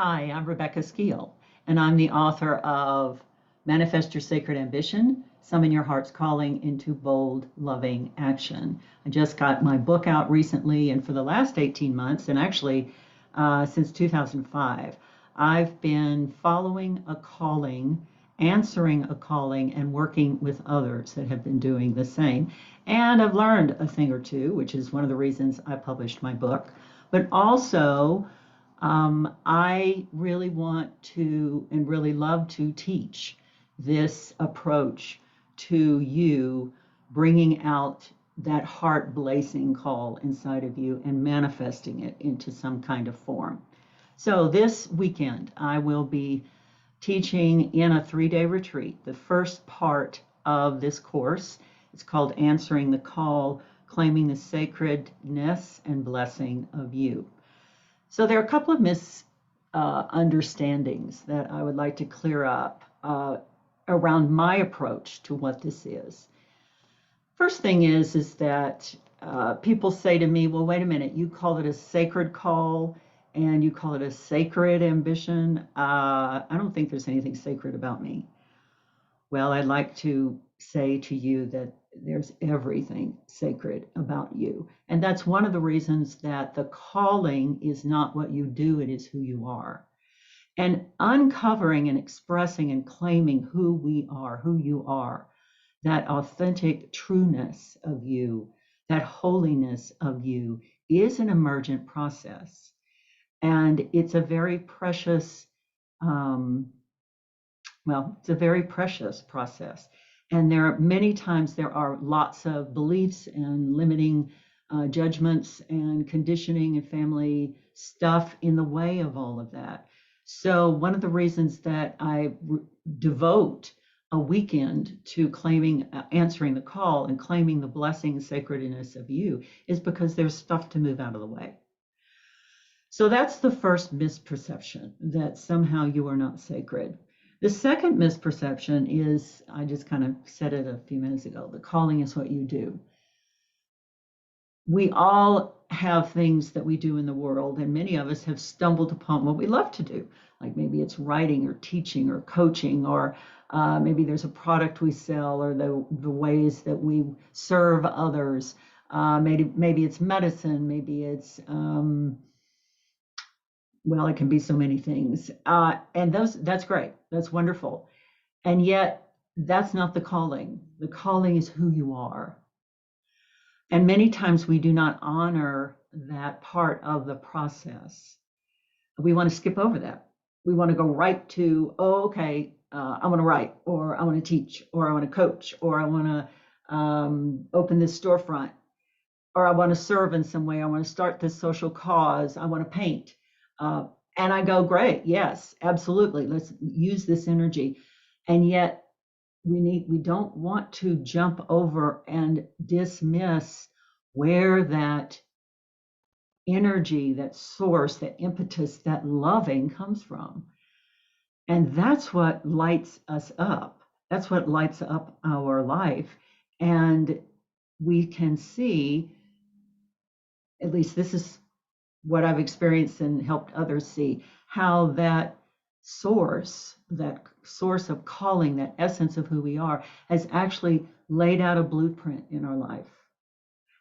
Hi, I'm Rebecca Skeel, and I'm the author of Manifest Your Sacred Ambition, Summon Your Heart's Calling into Bold, Loving Action. I just got my book out recently, and for the last 18 months, and actually since 2005, I've been following a calling, answering a calling, and working with others that have been doing the same. And I've learned a thing or two, which is one of the reasons I published my book, but also I really want to and really love to teach this approach to you, bringing out that heart blazing call inside of you and manifesting it into some kind of form. So this weekend, I will be teaching in a 3-day retreat. The first part of this course is called Answering the Call, Claiming the Sacredness and Blessing of You. So there are a couple of misunderstandings that I would like to clear up around my approach to what this is. First thing is that people say to me, well, wait a minute, you call it a sacred call and you call it a sacred ambition. I don't think there's anything sacred about me. Well, I'd like to say to you that there's everything sacred about you. And that's one of the reasons that the calling is not what you do, it is who you are. And uncovering and expressing and claiming who we are, who you are, that authentic trueness of you, that holiness of you is an emergent process. And it's a very precious, it's a very precious process. And there are many times there are lots of beliefs and limiting judgments and conditioning and family stuff in the way of all of that. So one of the reasons that I devote a weekend to answering the call and claiming the blessing and sacredness of you is because there's stuff to move out of the way. So that's the first misperception, that somehow you are not sacred. The second misperception is, I just kind of said it a few minutes ago, the calling is what you do. We all have things that we do in the world, and many of us have stumbled upon what we love to do. Like maybe it's writing or teaching or coaching, or maybe there's a product we sell, or the ways that we serve others. Maybe it's medicine, maybe it's it can be so many things. And that's great. That's wonderful. And yet that's not the calling. The calling is who you are. And many times we do not honor that part of the process. We want to skip over that. We want to go right to, I want to write, or I want to teach, or I want to coach, or I want to open this storefront, or I want to serve in some way. I want to start this social cause. I want to paint. And I go, great, yes, absolutely. Let's use this energy. And yet we don't want to jump over and dismiss where that energy, that source, that impetus, that loving comes from. And that's what lights us up. That's what lights up our life. And we can see, at least this is what I've experienced and helped others see, how that source of calling, that essence of who we are, has actually laid out a blueprint in our life.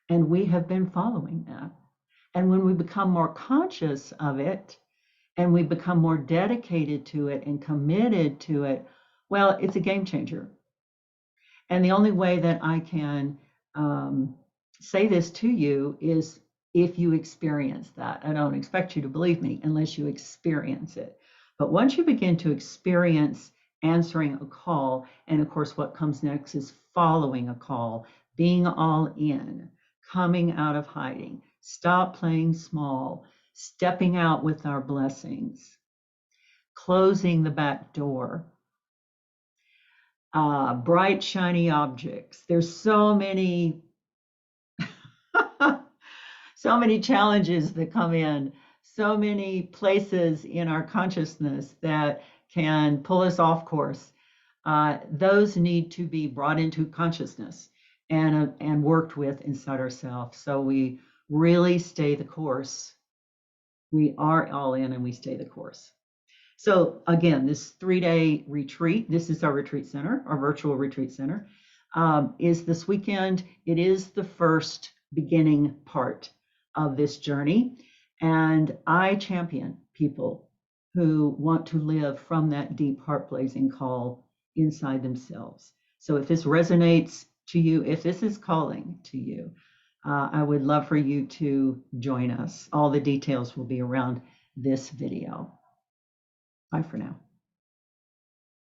And we have been following that. And when we become more conscious of it, and we become more dedicated to it and committed to it, well, it's a game changer. And the only way that I can say this to you is if you experience that. I don't expect you to believe me unless you experience it. But once you begin to experience answering a call, and of course, what comes next is following a call, being all in, coming out of hiding, stop playing small, stepping out with our blessings, closing the back door, bright, shiny objects. There's so many challenges that come in, so many places in our consciousness that can pull us off course. Those need to be brought into consciousness and worked with inside ourselves. So we really stay the course. We are all in and we stay the course. So again, this 3-day retreat, this is our retreat center, our virtual retreat center, is this weekend. It is the first beginning part of this journey. And I champion people who want to live from that deep heart blazing call inside themselves. So if this resonates to you, if this is calling to you, I would love for you to join us. All the details will be around this video. Bye for now.